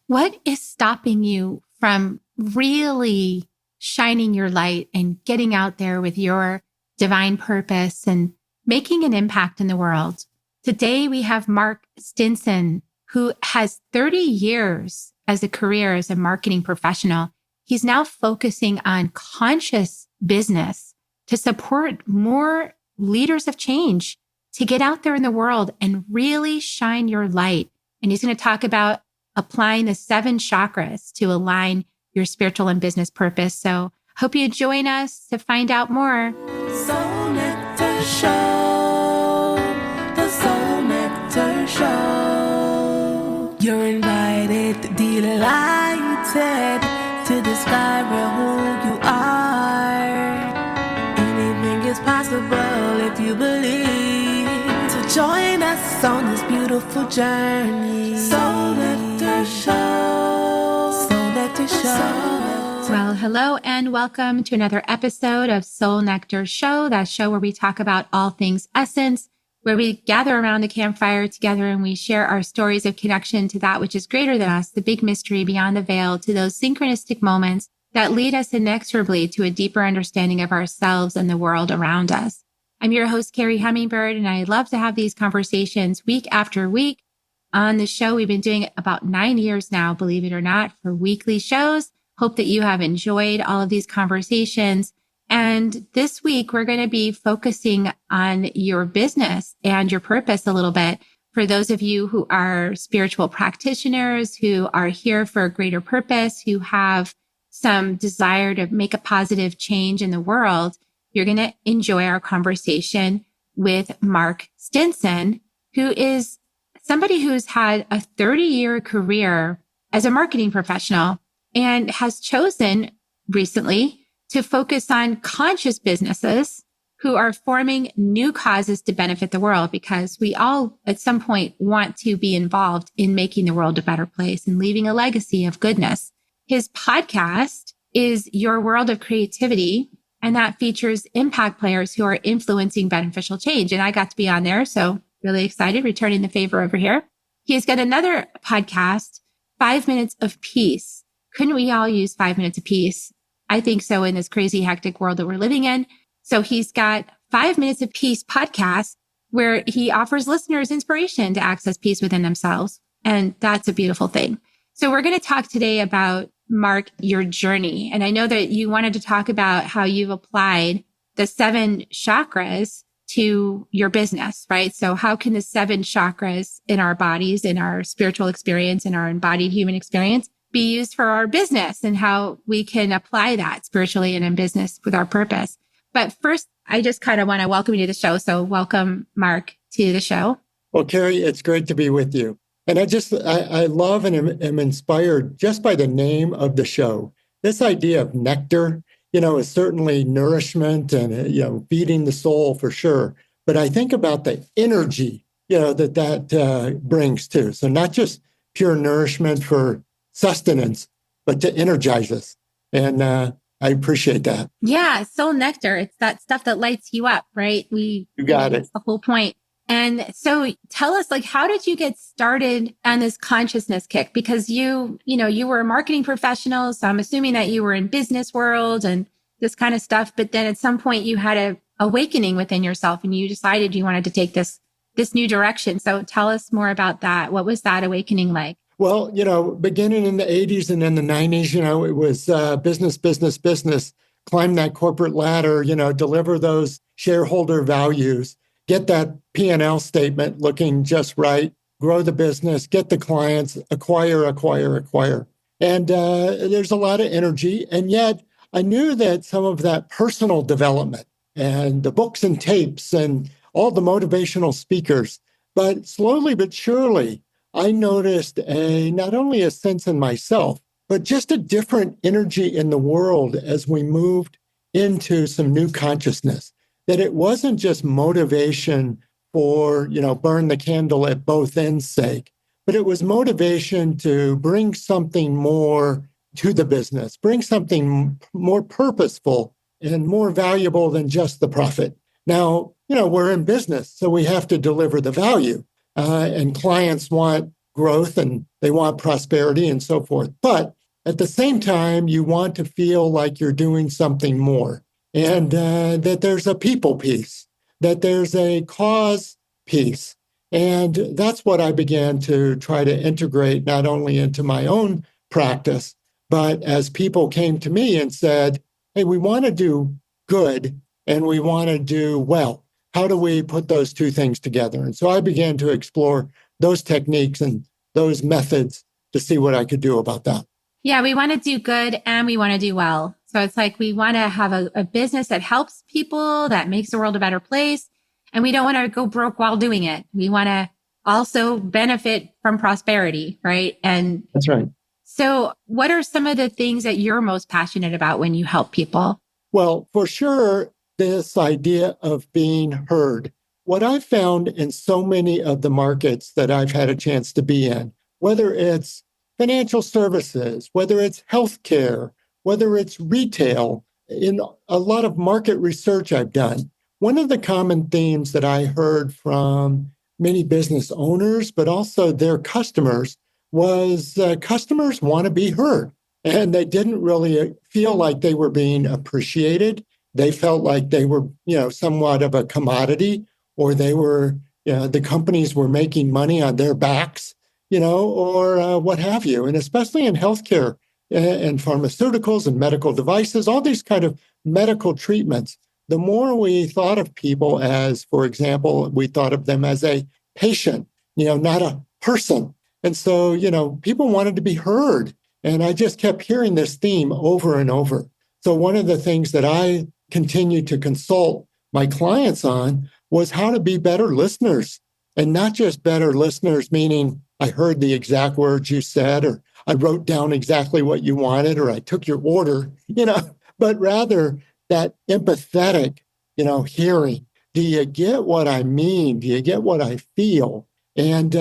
What is stopping you from really shining your light and getting out there with your divine purpose and making an impact in the world? Today, we have Mark Stinson, who has 30 years as a career as a marketing professional. He's now focusing on conscious business to support more leaders of change to get out there in the world and really shine your light. And he's going to talk about applying the 7 chakras to align your spiritual and business purpose. So hope you join us to find out more. Soul Nectar Show, the Soul Nectar Show. You're invited, delighted to discover who you are. Anything is possible if you believe. So join us on this beautiful journey. Soul Nectar Show, Soul Nectar Show. Well, hello and welcome to another episode of Soul Nectar Show, that show where we talk about all things essence, where we gather around the campfire together and we share our stories of connection to that which is greater than us, the big mystery beyond the veil, to those synchronistic moments that lead us inexorably to a deeper understanding of ourselves and the world around us. I'm your host, Carrie Hummingbird, and I love to have these conversations week after week. On the show, we've been doing it about 9 years now, believe it or not, for weekly shows. Hope that you have enjoyed all of these conversations. And this week, we're going to be focusing on your business and your purpose a little bit. For those of you who are spiritual practitioners, who are here for a greater purpose, who have some desire to make a positive change in the world, you're going to enjoy our conversation with Mark Stinson, who is somebody who's had a 30-year career as a marketing professional and has chosen recently to focus on conscious businesses who are forming new causes to benefit the world, because we all at some point want to be involved in making the world a better place and leaving a legacy of goodness. His podcast is Your World of Creativity, and that features impact players who are influencing beneficial change. And I got to be on there, so really excited, returning the favor over here. He's got another podcast, 5 Minutes of Peace. Couldn't we all use 5 minutes of peace? I think so, in this crazy, hectic world that we're living in. So he's got 5 Minutes of Peace podcast, where he offers listeners inspiration to access peace within themselves. And that's a beautiful thing. So we're going to talk today about, Mark, your journey. And I know that you wanted to talk about how you've applied the 7 chakras to your business, right? So how can the 7 chakras in our bodies, in our spiritual experience, in our embodied human experience, be used for our business, and how we can apply that spiritually and in business with our purpose? But first, I just kind of want to welcome you to the show. So welcome, Mark, to the show. Well, Carrie, it's great to be with you. And I love and am inspired just by the name of the show. This idea of nectar, is certainly nourishment and, feeding the soul for sure. But I think about the energy, that brings too. So not just pure nourishment for sustenance, but to energize us. And I appreciate that. Yeah, soul nectar. It's that stuff that lights you up, right? You got it. That's the whole point. And so tell us, how did you get started on this consciousness kick? Because you were a marketing professional, so I'm assuming that you were in business world and this kind of stuff. But then at some point you had a awakening within yourself and you decided you wanted to take this new direction. So tell us more about that. What was that awakening like? Well, beginning in the 80s and then the 90s, it was business, climb that corporate ladder, deliver those shareholder values, get that P&L statement looking just right, grow the business, get the clients, acquire. And there's a lot of energy. And yet I knew that some of that personal development and the books and tapes and all the motivational speakers, but slowly but surely, I noticed not only a sense in myself, but just a different energy in the world as we moved into some new consciousness, that it wasn't just motivation for, burn the candle at both ends sake, but it was motivation to bring something more to the business, bring something more purposeful and more valuable than just the profit. Now, we're in business, so we have to deliver the value. And clients want growth and they want prosperity and so forth. But at the same time, you want to feel like you're doing something more and that there's a people piece, that there's a cause piece. And that's what I began to try to integrate not only into my own practice, but as people came to me and said, hey, we want to do good and we want to do well. How do we put those two things together? And so I began to explore those techniques and those methods to see what I could do about that. Yeah, we want to do good and we want to do well. So it's like we want to have a business that helps people, that makes the world a better place. And we don't want to go broke while doing it. We want to also benefit from prosperity, right? And that's right. So what are some of the things that you're most passionate about when you help people? Well, for sure, this idea of being heard. What I've found in so many of the markets that I've had a chance to be in, whether it's financial services, whether it's healthcare, whether it's retail, in a lot of market research I've done, one of the common themes that I heard from many business owners, but also their customers, was customers want to be heard. And they didn't really feel like they were being appreciated. They felt like they were, somewhat of a commodity, or they were, the companies were making money on their backs, or what have you. And especially in healthcare and pharmaceuticals and medical devices, all these kind of medical treatments, the more we thought of people as, for example, we thought of them as a patient, not a person. And so, people wanted to be heard. And I just kept hearing this theme over and over. So one of the things that I continued to consult my clients on was how to be better listeners, and not just better listeners, meaning I heard the exact words you said, or I wrote down exactly what you wanted, or I took your order, but rather that empathetic, hearing. Do you get what I mean? Do you get what I feel? And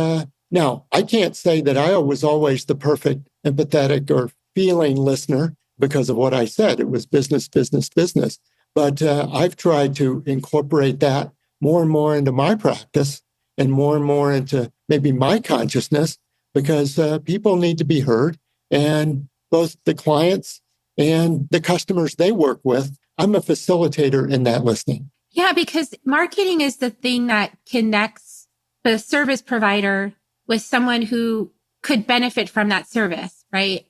now I can't say that I was always the perfect empathetic or feeling listener because of what I said. It was business, business, business. But I've tried to incorporate that more and more into my practice and more into maybe my consciousness, because people need to be heard. And both the clients and the customers they work with, I'm a facilitator in that listening. Yeah, because marketing is the thing that connects the service provider with someone who could benefit from that service, right?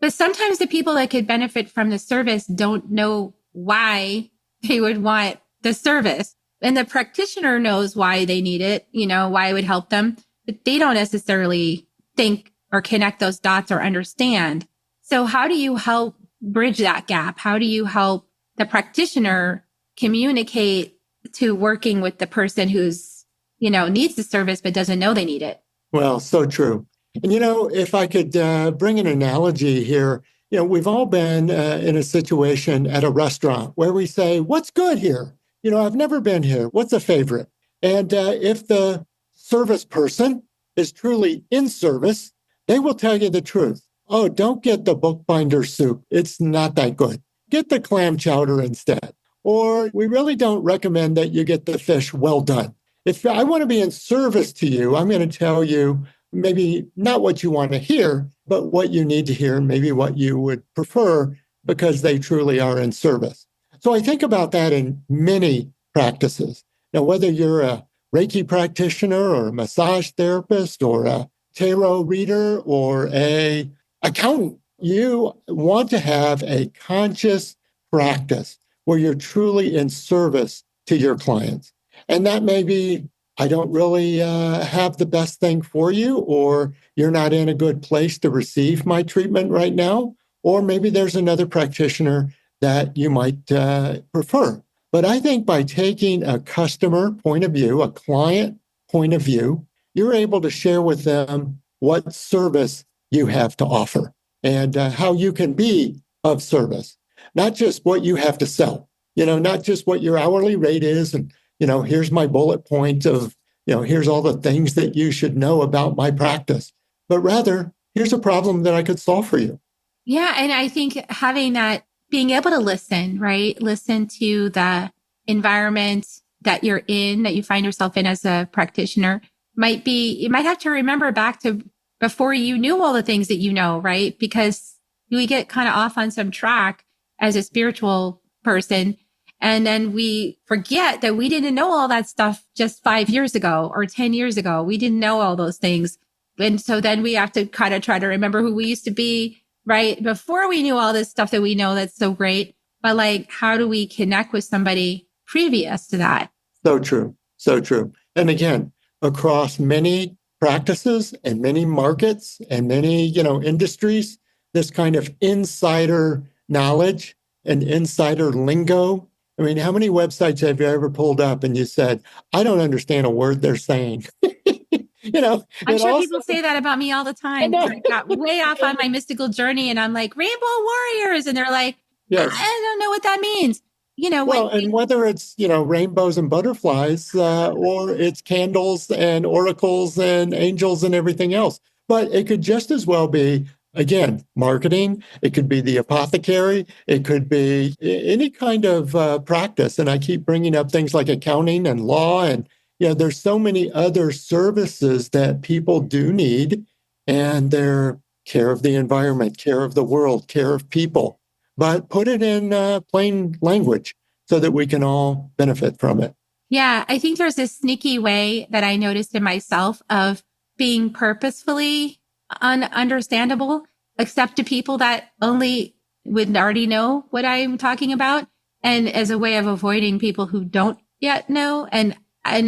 But sometimes the people that could benefit from the service don't know why they would want the service. And the practitioner knows why they need it, why it would help them, but they don't necessarily think or connect those dots or understand. So how do you help bridge that gap? How do you help the practitioner communicate to working with the person who's, needs the service but doesn't know they need it? Well, so true. And, if I could bring an analogy here, we've all been in a situation at a restaurant where we say, what's good here? I've never been here. What's a favorite? And if the service person is truly in service, they will tell you the truth. Oh, don't get the bookbinder soup. It's not that good. Get the clam chowder instead. Or we really don't recommend that you get the fish well done. If I want to be in service to you, I'm going to tell you maybe not what you want to hear, but what you need to hear, maybe what you would prefer, because they truly are in service. So I think about that in many practices. Now, whether you're a Reiki practitioner or a massage therapist or a tarot reader or a accountant, you want to have a conscious practice where you're truly in service to your clients. And that may be, I don't really have the best thing for you, or you're not in a good place to receive my treatment right now, or maybe there's another practitioner that you might prefer. But I think by taking a customer point of view, a client point of view, you're able to share with them what service you have to offer and how you can be of service, not just what you have to sell, not just what your hourly rate is. And, here's my bullet point of, here's all the things that you should know about my practice, but rather, here's a problem that I could solve for you. Yeah. And I think having that, being able to listen, right? Listen to the environment that you're in, that you find yourself in as a practitioner, you might have to remember back to before you knew all the things that you know, right? Because we get kind of off on some track as a spiritual person. And then we forget that we didn't know all that stuff just 5 years ago or 10 years ago. We didn't know all those things. And so then we have to kind of try to remember who we used to be, right? Before we knew all this stuff that we know that's so great. But like, how do we connect with somebody previous to that? So true. So true. And again, across many practices and many markets and many, industries, this kind of insider knowledge and insider lingo. I mean, how many websites have you ever pulled up and you said, I don't understand a word they're saying? I'm it sure also, people say that about me all the I time. know. I got way off on my mystical journey and I'm like, Rainbow Warriors. And they're like, Yes. I don't know what that means. Well, and whether it's, rainbows and butterflies, or it's candles and oracles and angels and everything else. But it could just as well be, again, marketing. It could be the apothecary. It could be any kind of practice. And I keep bringing up things like accounting and law. And, there's so many other services that people do need. And they're care of the environment, care of the world, care of people, but put it in plain language so that we can all benefit from it. Yeah, I think there's this sneaky way that I noticed in myself of being purposefully ununderstandable, except to people that only would already know what I'm talking about, and as a way of avoiding people who don't yet know. And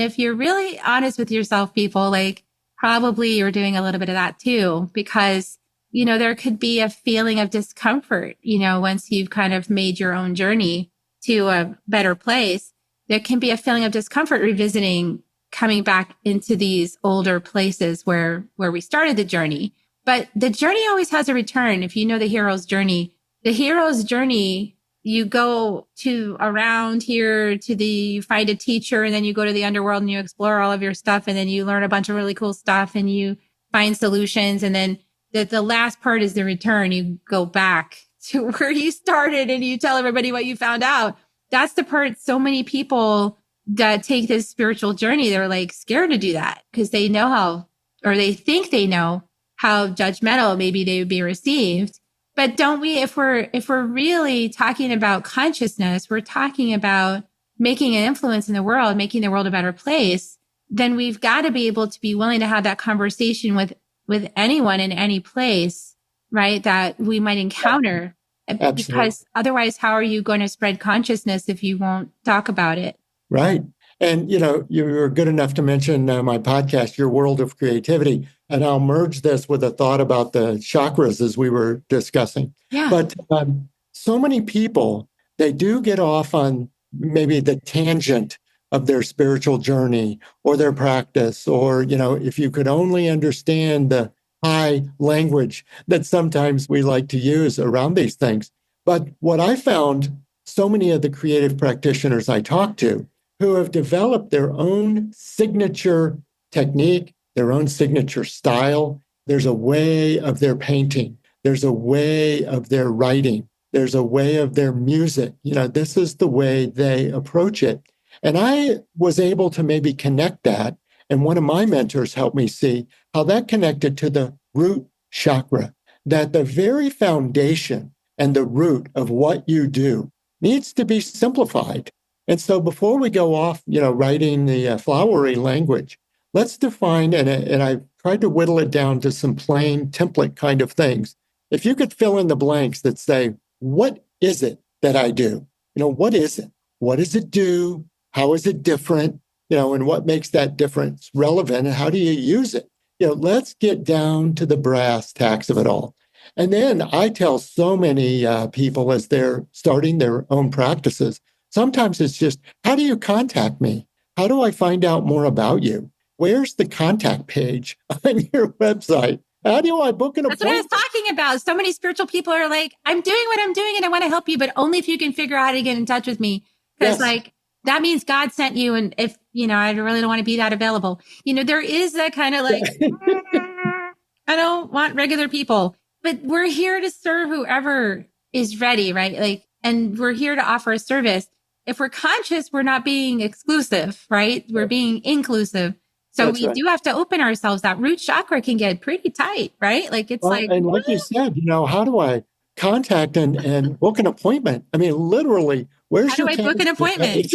if you're really honest with yourself, people, like probably you're doing a little bit of that too, because there could be a feeling of discomfort, once you've kind of made your own journey to a better place. There can be a feeling of discomfort revisiting, coming back into these older places where we started the journey. But the journey always has a return. If you know the hero's journey, you go to around here you find a teacher, and then you go to the underworld and you explore all of your stuff, and then you learn a bunch of really cool stuff and you find solutions. And then the last part is the return. You go back to where you started and you tell everybody what you found out. That's the part so many people that take this spiritual journey, they're like scared to do that because they know how, or they think they know how judgmental maybe they would be received. But don't we, if we're really talking about consciousness, we're talking about making an influence in the world, making the world a better place, then we've got to be able to be willing to have that conversation with anyone in any place, right? That we might encounter. Absolutely. Because otherwise, how are you going to spread consciousness if you won't talk about it? Right. And, you were good enough to mention my podcast, Your World of Creativity. And I'll merge this with a thought about the chakras as we were discussing. Yeah. But so many people, they do get off on maybe the tangent of their spiritual journey or their practice, or, if you could only understand the high language that sometimes we like to use around these things. But what I found, so many of the creative practitioners I talk to who have developed their own signature technique, their own signature style. There's a way of their painting. There's a way of their writing. There's a way of their music. This is the way they approach it. And I was able to maybe connect that. And one of my mentors helped me see how that connected to the root chakra, that the very foundation and the root of what you do needs to be simplified. And so before we go off, writing the flowery language, let's define, and I've tried to whittle it down to some plain template kind of things. If you could fill in the blanks that say, what is it that I do? What is it? What does it do? How is it different? And what makes that difference relevant? And how do you use it? Let's get down to the brass tacks of it all. And then I tell so many people as they're starting their own practices, sometimes it's just, how do you contact me? How do I find out more about you? Where's the contact page on your website? How do I book an appointment? That's what I was talking about. So many spiritual people are like, I'm doing what I'm doing and I want to help you, but only if you can figure out how to get in touch with me. Because that means God sent you. And if, I really don't want to be that available. There is that kind of like, I don't want regular people, but we're here to serve whoever is ready, right? And we're here to offer a service. If we're conscious, we're not being exclusive, right? We're being inclusive. So That's we right. do have to open ourselves. That root chakra can get pretty tight, right? Like it's Well, like, and like you said, how do I contact and book an appointment? I mean, literally, how where's do your I book an calendar? appointment?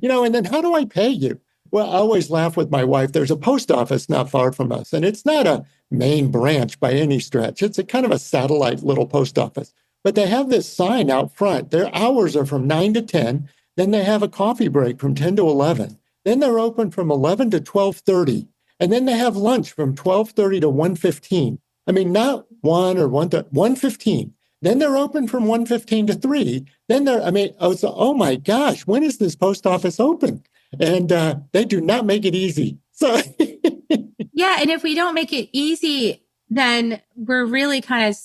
And then how do I pay you? Well, I always laugh with my wife. There's a post office not far from us, and it's not a main branch by any stretch. It's a kind of a satellite little post office. But they have this sign out front. Their hours are from 9 to 10. Then they have a coffee break from 10 to 11. Then they're open from 11 to 12:30. And then they have lunch from 12:30 to 1:15. I mean, not 1 or 1:15. Then they're open from 1:15 to 3. Then oh my gosh, when is this post office open? And they do not make it easy. So, Yeah. And if we don't make it easy, then we're really kind of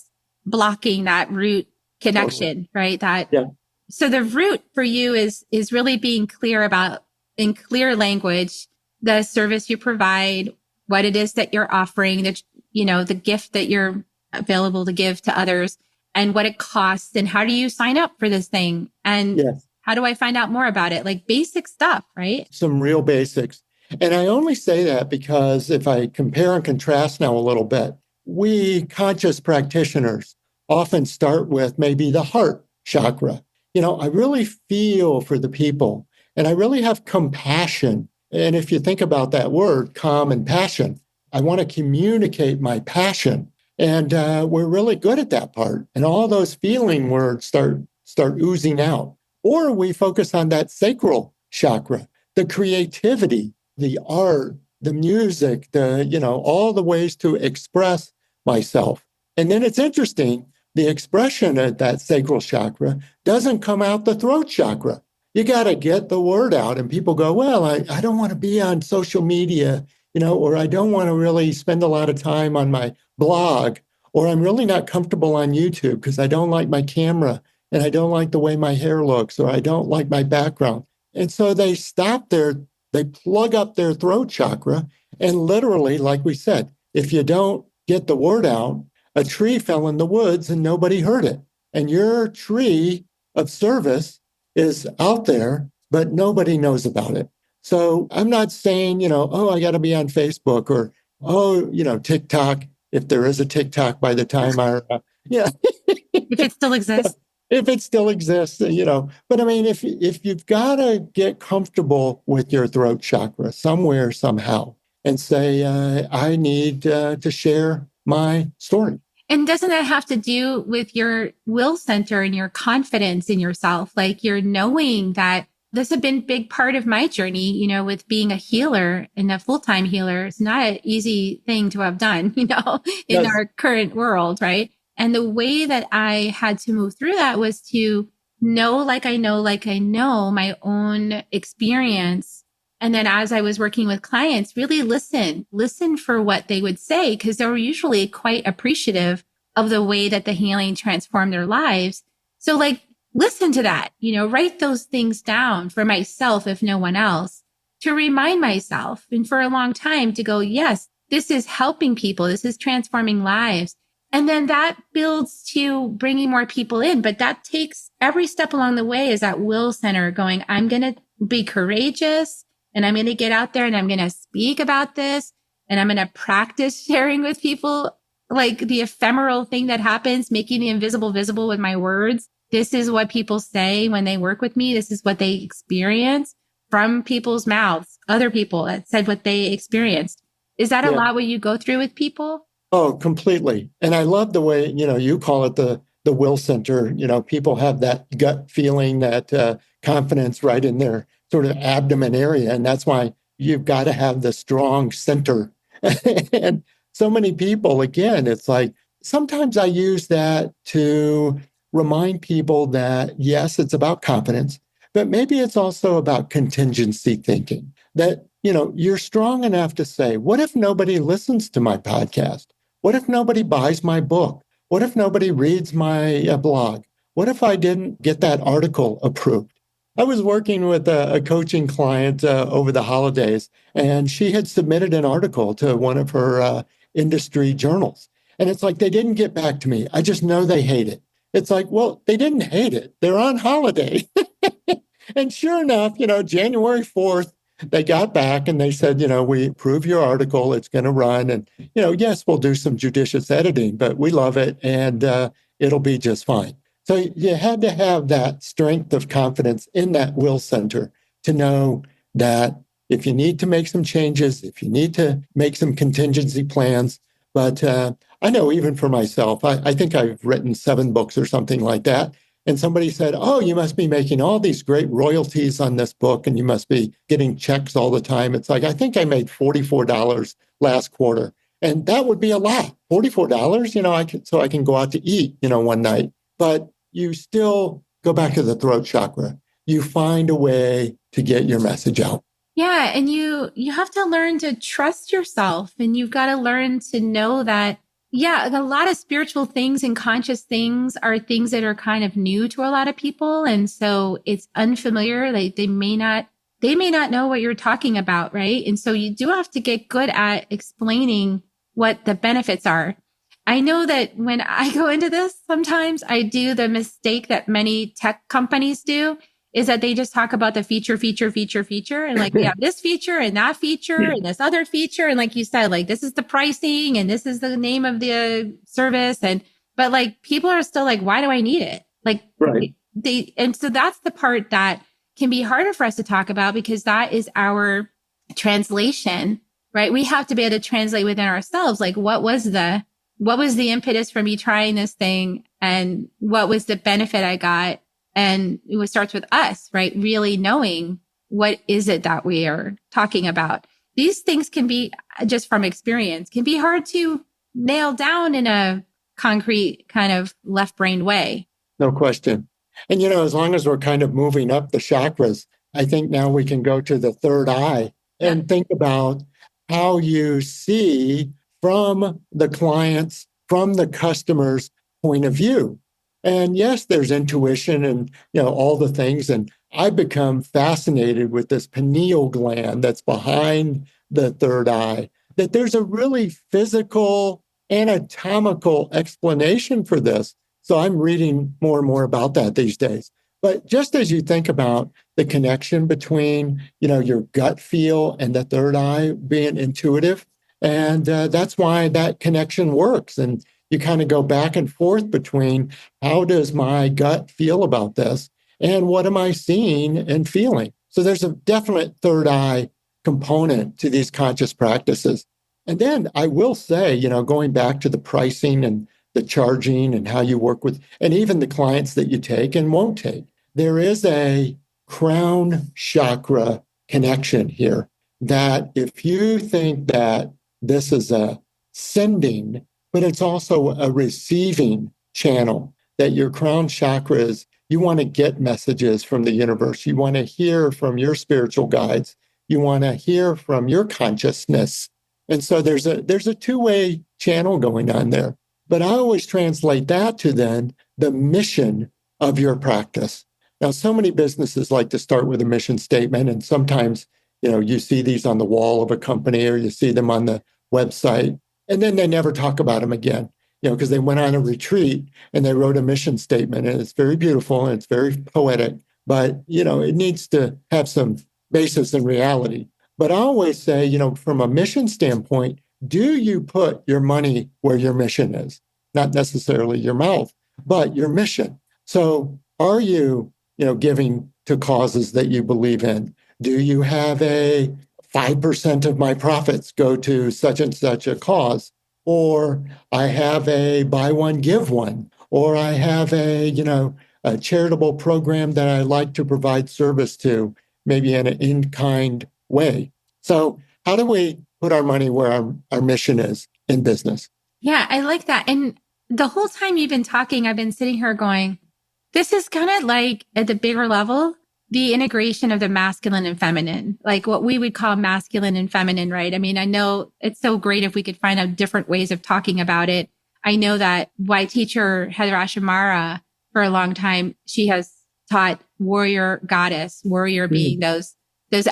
blocking that root totally. connection, right? That Yeah. so the root for you is really being clear about in clear language the service you provide, what it is that you're offering, that the gift that you're available to give to others, and what it costs, and how do you sign up for this thing, and Yes. how do I find out more about it? Like basic stuff, right? Some real basics. And I only say that because if I compare and contrast now a little bit, we conscious practitioners often start with maybe the heart chakra. I really feel for the people and I really have compassion. And if you think about that word, calm and passion, I want to communicate my passion. And we're really good at that part. And all those feeling words start oozing out. Or we focus on that sacral chakra, the creativity, the art, the music, all the ways to express myself. And then it's interesting, the expression of that sacral chakra doesn't come out the throat chakra. You got to get the word out. And people go, well, I don't want to be on social media, or I don't want to really spend a lot of time on my blog, or I'm really not comfortable on YouTube because I don't like my camera and I don't like the way my hair looks, or I don't like my background. And so they plug up their throat chakra. And literally, like we said, if you don't get the word out, a tree fell in the woods and nobody heard it. And your tree of service is out there, but nobody knows about it. So I'm not saying, oh, I got to be on Facebook or, oh, TikTok, if there is a TikTok by the time yeah. If it still exists. If it still exists, But I mean, if you've got to get comfortable with your throat chakra somewhere, somehow, and say, I need to share my story. And doesn't that have to do with your will center and your confidence in yourself? Like you're knowing that this has been a big part of my journey, with being a healer and a full-time healer. It's not an easy thing to have done, in Yes. our current world, right? And the way that I had to move through that was to know, like I know my own experience. And then as I was working with clients, really listen for what they would say, because they were usually quite appreciative of the way that the healing transformed their lives. So like, listen to that, write those things down for myself, if no one else, to remind myself. And for a long time to go, yes, this is helping people. This is transforming lives. And then that builds to bringing more people in. But that takes every step along the way is that will center going, I'm going to be courageous and I'm going to get out there and I'm going to speak about this and I'm going to practice sharing with people, like the ephemeral thing that happens, making the invisible visible with my words. This is what people say when they work with me. This is what they experience from people's mouths, other people that said what they experienced. Is that a Yeah. lot what you go through with people? Oh, completely. And I love the way, you call it the will center. People have that gut feeling, that confidence right in their sort of abdomen area. And that's why you've got to have the strong center. And so many people, again, it's like sometimes I use that to remind people that, yes, it's about confidence, but maybe it's also about contingency thinking that, you're strong enough to say, what if nobody listens to my podcast? What if nobody buys my book? What if nobody reads my blog? What if I didn't get that article approved? I was working with a coaching client over the holidays, and she had submitted an article to one of her industry journals. And it's like, they didn't get back to me. I just know they hate it. It's like, well, they didn't hate it. They're on holiday. And sure enough, January 4th, they got back and they said, we approve your article. It's going to run. And, yes, we'll do some judicious editing, but we love it and it'll be just fine. So you had to have that strength of confidence in that will center to know that if you need to make some changes, if you need to make some contingency plans, but I know even for myself, I think I've written 7 books or something like that. And somebody said, oh, you must be making all these great royalties on this book and you must be getting checks all the time. It's like, I think I made $44 last quarter. And that would be a lot. $44, so I can go out to eat, one night. But you still go back to the throat chakra. You find a way to get your message out. Yeah. And you have to learn to trust yourself, and you've got to learn to know that, yeah, a lot of spiritual things and conscious things are things that are kind of new to a lot of people. And so it's unfamiliar. They may not know what you're talking about. Right. And so you do have to get good at explaining what the benefits are. I know that when I go into this, sometimes I do the mistake that many tech companies do, is that they just talk about the feature. And like, we have this feature and that feature and this other feature. And like you said, like, this is the pricing and this is the name of the service. But like, people are still like, why do I need it? Like, right. And so that's the part that can be harder for us to talk about, because that is our translation, right? We have to be able to translate within ourselves. Like, what was the impetus for me trying this thing, and what was the benefit I got? And it starts with us, right? Really knowing what is it that we are talking about. These things can be, just from experience, can be hard to nail down in a concrete kind of left-brained way. No question. And, as long as we're kind of moving up the chakras, I think now we can go to the third eye and think about how you see from the client's, from the customer's point of view. And yes, there's intuition and, all the things. And I've become fascinated with this pineal gland that's behind the third eye, that there's a really physical, anatomical explanation for this. So I'm reading more and more about that these days. But just as you think about the connection between, your gut feel and the third eye being intuitive, and that's why that connection works. And you kind of go back and forth between how does my gut feel about this and what am I seeing and feeling? So there's a definite third eye component to these conscious practices. And then I will say, going back to the pricing and the charging and how you work with, and even the clients that you take and won't take, there is a crown chakra connection here, that if you think that this is a sending, but it's also a receiving channel, that your crown chakra is, you want to get messages from the universe. You want to hear from your spiritual guides. You want to hear from your consciousness. And so there's a two-way channel going on there. But I always translate that to then the mission of your practice. Now, so many businesses like to start with a mission statement, and sometimes, you see these on the wall of a company or you see them on the website, and then they never talk about them again, because they went on a retreat and they wrote a mission statement, and it's very beautiful and it's very poetic, but, it needs to have some basis in reality. But I always say, from a mission standpoint, do you put your money where your mission is? Not necessarily your mouth, but your mission. So are you, giving to causes that you believe in? Do you have a 5% of my profits go to such and such a cause? Or I have a buy one, give one, or I have a charitable program that I like to provide service to, maybe in an in-kind way. So how do we put our money where our mission is in business? Yeah, I like that. And the whole time you've been talking, I've been sitting here going, this is kind of like at the bigger level, the integration of the masculine and feminine, like what we would call masculine and feminine, right? I mean, I know it's so great if we could find out different ways of talking about it. I know that my teacher, Heather Ashamara, for a long time, she has taught warrior, goddess, warrior being those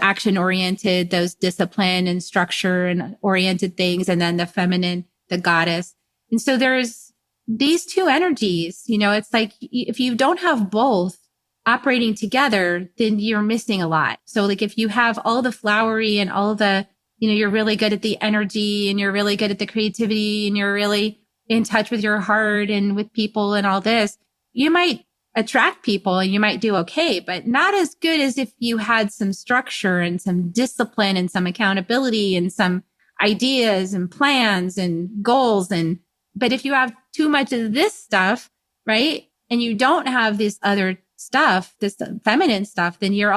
action oriented, those discipline and structure and oriented things. And then the feminine, the goddess. And so there's these two energies, it's like if you don't have both, operating together, then you're missing a lot. So like if you have all the flowery and all the, you're really good at the energy and you're really good at the creativity and you're really in touch with your heart and with people and all this, you might attract people and you might do okay, but not as good as if you had some structure and some discipline and some accountability and some ideas and plans and goals. But if you have too much of this stuff, right, and you don't have this other stuff, this feminine stuff, then you're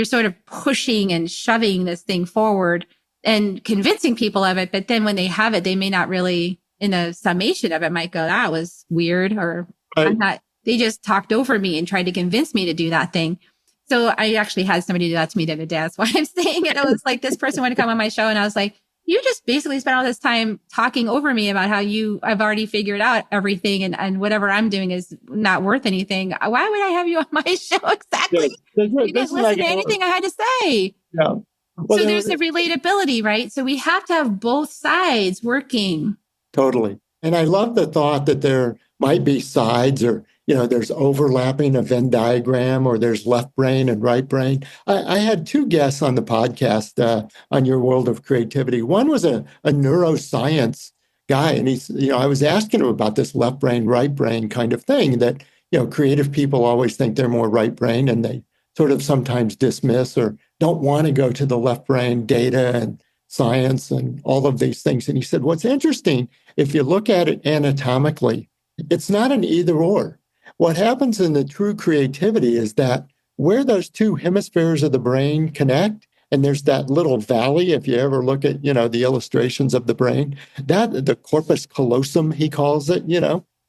sort of pushing and shoving this thing forward and convincing people of it. But then when they have it, they may not really, in a summation of it, might go, that was weird, or I'm not, they just talked over me and tried to convince me to do that thing. So I actually had somebody do that to me the other day. That's why I'm saying it. It was like, this person wanted to come on my show and I was like, you just basically spent all this time talking over me about how I've already figured out everything and whatever I'm doing is not worth anything. Why would I have you on my show exactly? You didn't listen to anything I had to say. Yeah. Well, so there's a relatability, right? So we have to have both sides working. Totally. And I love the thought that there might be sides or, there's overlapping a Venn diagram or there's left brain and right brain. I had two guests on the podcast on your world of creativity. One was a neuroscience guy. And he's, I was asking him about this left brain, right brain kind of thing that, creative people always think they're more right brain and they sort of sometimes dismiss or don't want to go to the left brain data and science and all of these things. And he said, what's interesting, if you look at it anatomically, it's not an either or. What happens in the true creativity is that where those two hemispheres of the brain connect, and there's that little valley, if you ever look at, the illustrations of the brain, that the corpus callosum, he calls it,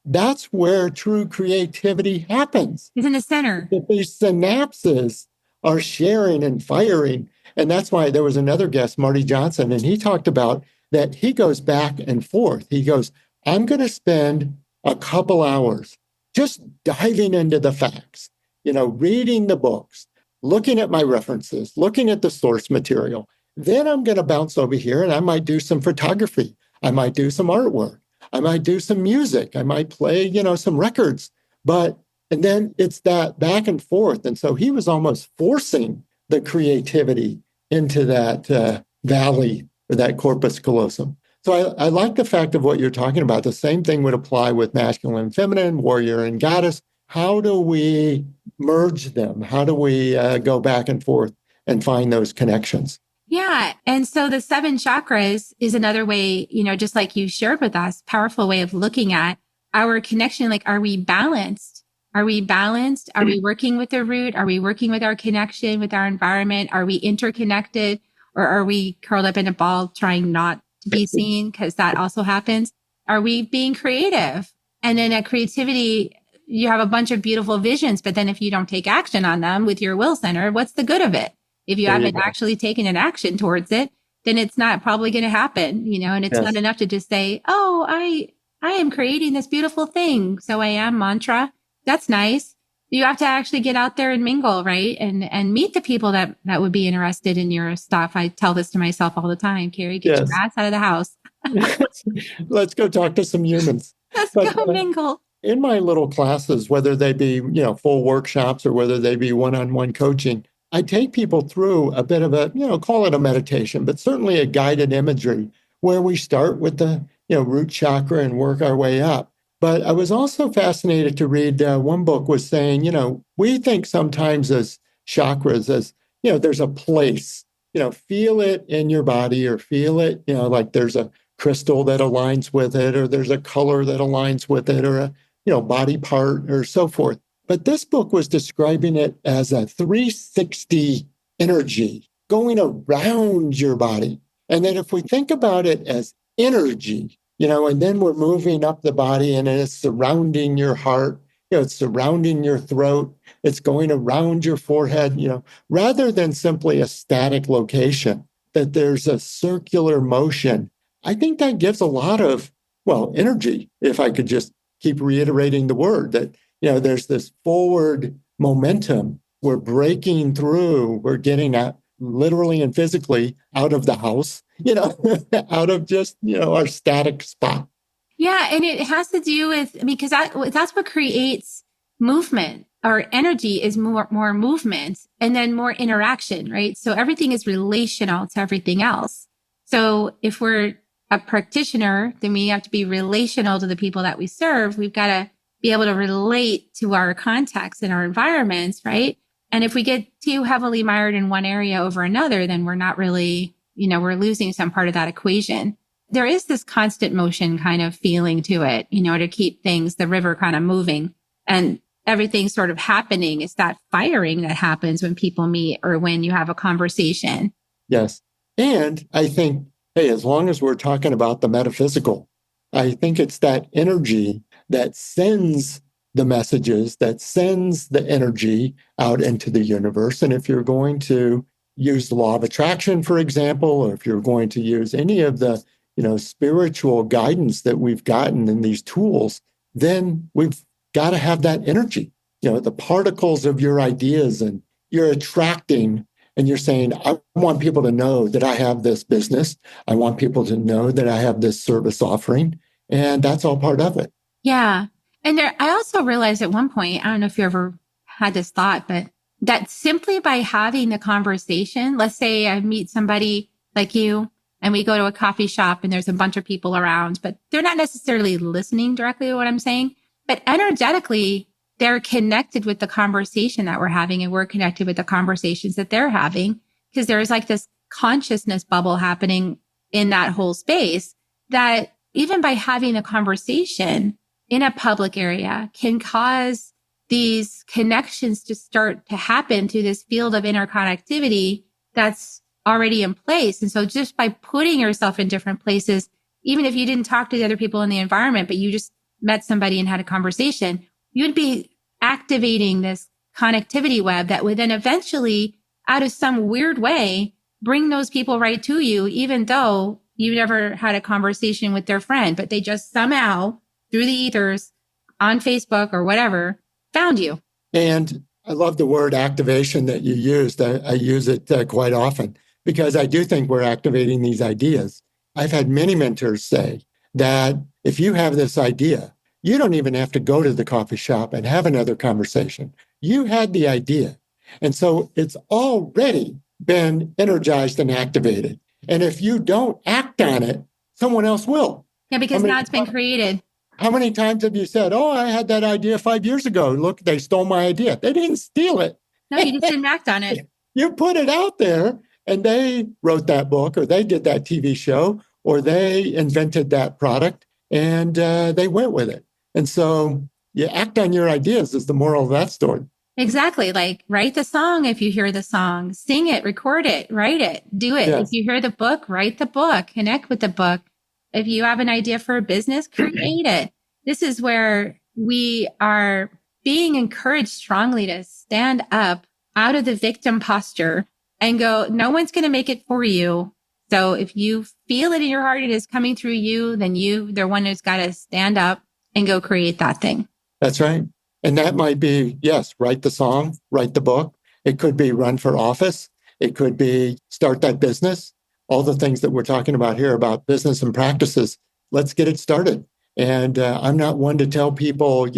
that's where true creativity happens. It's in the center. If these synapses are sharing and firing. And that's why there was another guest, Marty Johnson, and he talked about that he goes back and forth. He goes, I'm going to spend a couple hours just diving into the facts, reading the books, looking at my references, looking at the source material. Then I'm going to bounce over here and I might do some photography. I might do some artwork. I might do some music. I might play, some records. And then it's that back and forth. And so he was almost forcing the creativity into that valley or that corpus callosum. So I like the fact of what you're talking about. The same thing would apply with masculine and feminine, warrior and goddess. How do we merge them? How do we go back and forth and find those connections? Yeah. And so the 7 chakras is another way, just like you shared with us, powerful way of looking at our connection. Like, are we balanced? Are we balanced? Are we working with the root? Are we working with our connection with our environment? Are we interconnected? Or are we curled up in a ball trying not to be seen? Because that also happens. Are we being creative? And then at creativity, you have a bunch of beautiful visions, but then if you don't take action on them with your will center, what's the good of it? If you haven't actually taken an action towards it, then it's not probably going to happen, and it's not enough to just say, oh, I am creating this beautiful thing. So I am mantra. That's nice. You have to actually get out there and mingle, right? And meet the people that would be interested in your stuff. I tell this to myself all the time, Carrie, get your ass out of the house. Let's go talk to some humans. Let's go mingle. In my little classes, whether they be, full workshops or whether they be one-on-one coaching, I take people through a bit of a, call it a meditation, but certainly a guided imagery where we start with the, root chakra and work our way up. But I was also fascinated to read one book was saying, we think sometimes as chakras, as, there's a place, feel it in your body or feel it, like there's a crystal that aligns with it, or there's a color that aligns with it, or a, body part or so forth. But this book was describing it as a 360 energy going around your body. And then if we think about it as energy, and then we're moving up the body and it's surrounding your heart, it's surrounding your throat, it's going around your forehead, rather than simply a static location, that there's a circular motion. I think that gives a lot of, energy, if I could just keep reiterating the word, that, there's this forward momentum. We're breaking through, we're getting out literally and physically out of the house, out of just, our static spot. Yeah. And it has to do with, because that's what creates movement. our energy is more movement and then more interaction, right? So everything is relational to everything else. So if we're a practitioner, then we have to be relational to the people that we serve. We've got to be able to relate to our context and our environments, right? And if we get too heavily mired in one area over another, then we're not really, we're losing some part of that equation. There is this constant motion kind of feeling to it, to keep things, the river kind of moving and everything sort of happening. It's that firing that happens when people meet or when you have a conversation. Yes. And I think, hey, as long as we're talking about the metaphysical, I think it's that energy that sends the messages, that sends the energy out into the universe. And if you're going to use the law of attraction, for example, or if you're going to use any of the, spiritual guidance that we've gotten in these tools, then we've got to have that energy, the particles of your ideas, and you're attracting and you're saying, I want people to know that I have this business. I want people to know that I have this service offering. And that's all part of it. Yeah. And I also realized at one point, I don't know if you ever had this thought, but that simply by having the conversation, let's say I meet somebody like you and we go to a coffee shop and there's a bunch of people around, but they're not necessarily listening directly to what I'm saying, but energetically, they're connected with the conversation that we're having and we're connected with the conversations that they're having because there's like this consciousness bubble happening in that whole space that even by having a conversation in a public area can cause these connections to start to happen through this field of interconnectivity that's already in place. And so just by putting yourself in different places, even if you didn't talk to the other people in the environment, but you just met somebody and had a conversation, you'd be activating this connectivity web that would then eventually, out of some weird way, bring those people right to you, even though you never had a conversation with their friend, but they just somehow through the ethers on Facebook or whatever found you. And I love the word activation that you used. I use it quite often because I do think we're activating these ideas. I've had many mentors say that if you have this idea, you don't even have to go to the coffee shop and have another conversation. You had the idea. And so it's already been energized and activated. And if you don't act on it, someone else will. Yeah, because now it's been created. How many times have you said, oh, I had that idea 5 years ago. Look, they stole my idea. They didn't steal it. No, you just didn't act on it. You put it out there and they wrote that book or they did that TV show or they invented that product and they went with it. And so you act on your ideas is the moral of that story. Exactly. Like write the song if you hear the song, sing it, record it, write it, do it. Yes. If you hear the book, write the book, connect with the book. If you have an idea for a business, create it. This is where we are being encouraged strongly to stand up out of the victim posture and go, no one's going to make it for you. So if you feel it in your heart, it is coming through you, then they're one who's got to stand up and go create that thing. That's right. And that might be, yes, write the song, write the book. It could be run for office. It could be start that business. All the things that we're talking about here about business and practices. Let's get it started. And I'm not one to tell people,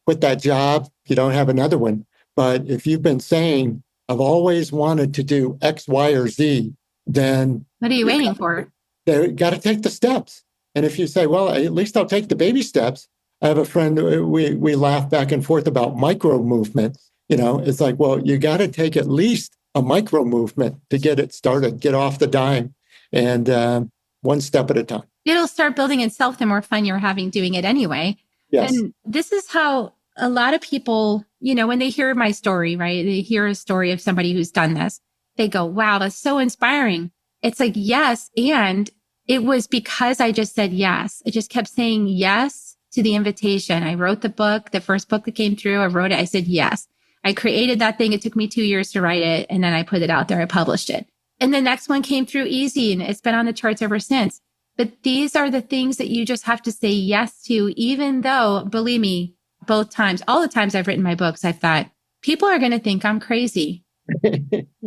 quit that job. You don't have another one. But if you've been saying, I've always wanted to do X, Y, or Z, then what are you waiting for? They got to take the steps. And if you say, well, at least I'll take the baby steps. I have a friend, we laugh back and forth about micro movements. It's like, well, you got to take at least a micro movement to get it started, get off the dime, and one step at a time. It'll start building itself the more fun you're having doing it anyway. Yes. And this is how a lot of people, when they hear my story, right? They hear a story of somebody who's done this. They go, wow, that's so inspiring. It's like, yes. And it was because I just said yes. I just kept saying yes to the invitation. I wrote the book, the first book that came through, I wrote it. I said yes. I created that thing. It took me 2 years to write it. And then I put it out there. I published it. And the next one came through easy and it's been on the charts ever since. But these are the things that you just have to say yes to, even though, believe me, both times, all the times I've written my books, I've thought, people are going to think I'm crazy.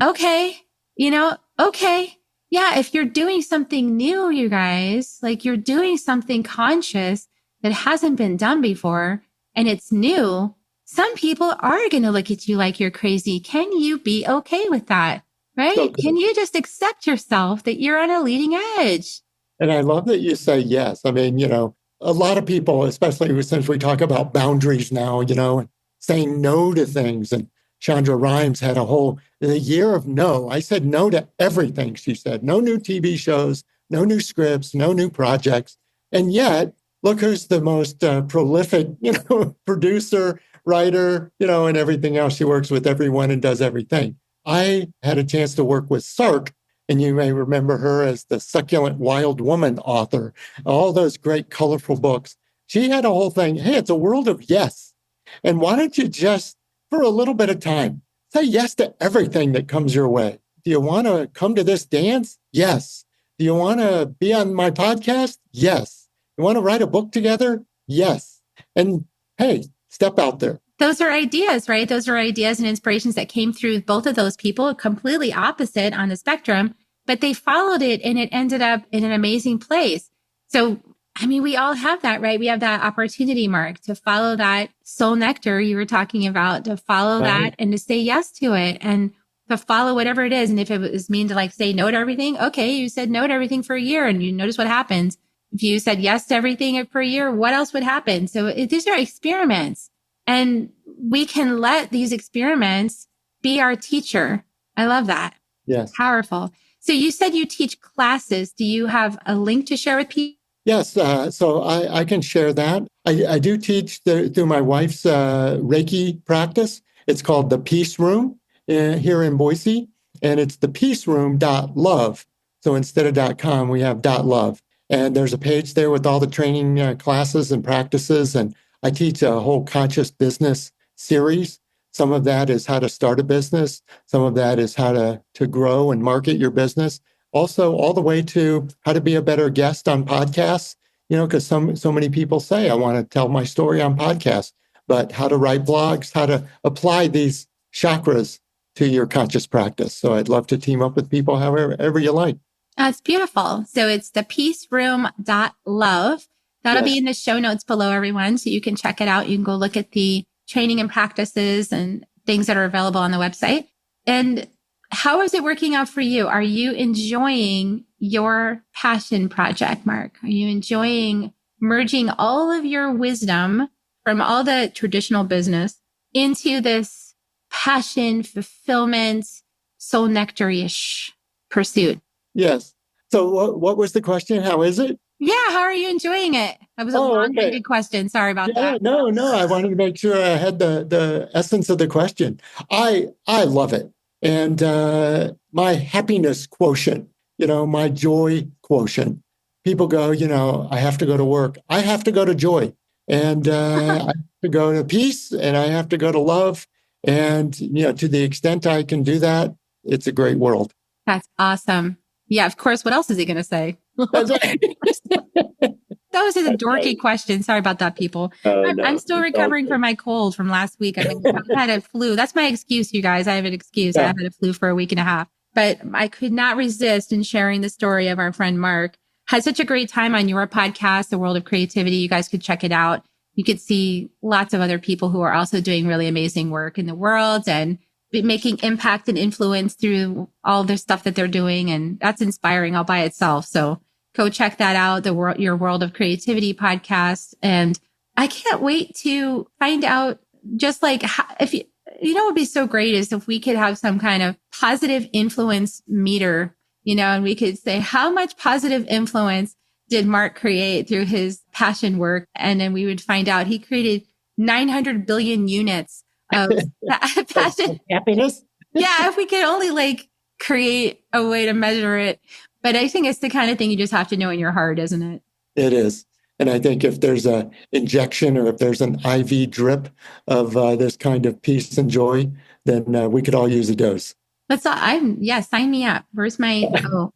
Okay. Okay. Yeah. If you're doing something new, you guys, like you're doing something conscious that hasn't been done before and it's new, some people are going to look at you like you're crazy. Can you be okay with that? Right? So good. Can you just accept yourself that you're on a leading edge? And I love that you say yes. I mean, a lot of people, especially since we talk about boundaries now, and saying no to things. And Chandra Rhimes had the year of no. I said no to everything, she said. No new TV shows, no new scripts, no new projects. And yet, look who's the most prolific, producer, writer, and everything else. She works with everyone and does everything. I had a chance to work with Sark, and you may remember her as the Succulent Wild Woman author, all those great, colorful books. She had a whole thing. Hey, it's a world of yes. And why don't you just, for a little bit of time, say yes to everything that comes your way? Do you want to come to this dance? Yes. Do you want to be on my podcast? Yes. You want to write a book together? Yes. And hey, step out there. Those are ideas, right? Those are ideas and inspirations that came through both of those people, completely opposite on the spectrum, but they followed it and it ended up in an amazing place. So, I mean, we all have that, right? We have that opportunity, Mark, to follow that soul nectar you were talking about, to follow that and to say yes to it and to follow whatever it is. And if it was mean to like say no to everything, okay, you said no to everything for a year and you notice what happens. If you said yes to everything for a year, what else would happen? So these are experiments. And we can let these experiments be our teacher. I love that. Yes. Powerful. So you said you teach classes. Do you have a link to share with people? Yes. So I can share that. I do teach through my wife's Reiki practice. It's called the Peace Room here in Boise. And it's the peaceroom.love. So instead of .com, we have .love. And there's a page there with all the training classes and practices. And I teach a whole conscious business series. Some of that is how to start a business. Some of that is how to grow and market your business. Also, all the way to how to be a better guest on podcasts, because so many people say, I want to tell my story on podcasts, but how to write blogs, how to apply these chakras to your conscious practice. So I'd love to team up with people however you like. That's beautiful. So it's the peaceroom.love. That'll be in the show notes below, everyone. So you can check it out. You can go look at the training and practices and things that are available on the website. And how is it working out for you? Are you enjoying your passion project, Mark? Are you enjoying merging all of your wisdom from all the traditional business into this passion, fulfillment, soul nectar-ish pursuit? Yes. So what was the question? How is it? Yeah. How are you enjoying it? That was a long-winded question. Sorry about that. No. I wanted to make sure I had the essence of the question. I love it. And my happiness quotient, my joy quotient. People go, I have to go to work. I have to go to joy. And I have to go to peace and I have to go to love. And, to the extent I can do that, it's a great world. That's awesome. Yeah, of course. What else is he going to say? That was a dorky question. Sorry about that, people. I'm still recovering from my cold from last week. I've had a flu. That's my excuse, you guys. I have an excuse. Yeah. I've had a flu for a week and a half. But I could not resist in sharing the story of our friend Mark. Had such a great time on your podcast, The World of Creativity. You guys could check it out. You could see lots of other people who are also doing really amazing work in the world and making impact and influence through all the stuff that they're doing. And that's inspiring all by itself. So go check that out, Your World of Creativity podcast. And I can't wait to find out just like if what would be so great is if we could have some kind of positive influence meter, and we could say how much positive influence did Mark create through his passion work? And then we would find out he created 900 billion units of passion. Happiness? Yeah, if we could only create a way to measure it. But I think it's the kind of thing you just have to know in your heart, isn't it? It is. And I think if there's an injection or if there's an IV drip of this kind of peace and joy, then we could all use a dose. Sign me up. Where's my,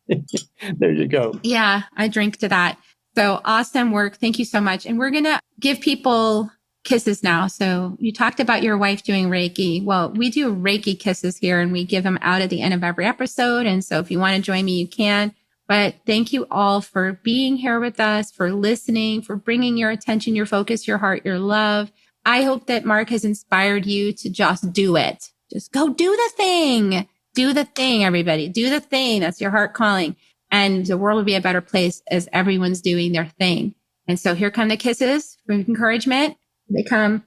There you go. Yeah, I drink to that. So awesome work. Thank you so much. And we're going to give people kisses now. So you talked about your wife doing Reiki. Well, we do Reiki kisses here and we give them out at the end of every episode. And so if you want to join me, you can. But thank you all for being here with us, for listening, for bringing your attention, your focus, your heart, your love. I hope that Mark has inspired you to just do it. Just go do the thing. Do the thing, everybody. Do the thing. That's your heart calling. And the world will be a better place as everyone's doing their thing. And so here come the kisses for encouragement. They come.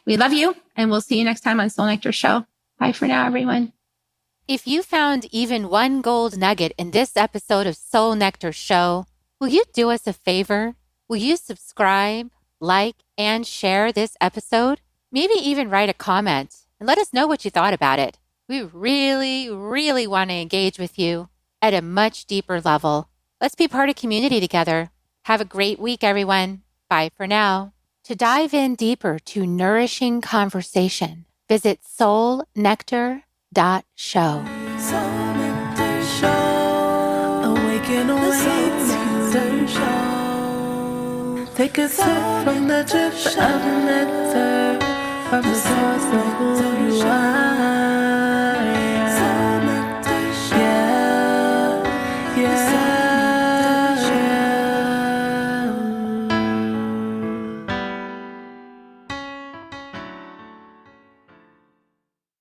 We love you. And we'll see you next time on Soul Nectar Show. Bye for now, everyone. If you found even one gold nugget in this episode of Soul Nectar Show, will you do us a favor? Will you subscribe, like, and share this episode? Maybe even write a comment and let us know what you thought about it. We really, really want to engage with you at a much deeper level. Let's be part of community together. Have a great week, everyone. Bye for now. To dive in deeper to nourishing conversation, visit soulnectar.show. Soul Nectar Show. Awaken, Nectar Show. Take a sip from the drip of nectar from the source of who you are.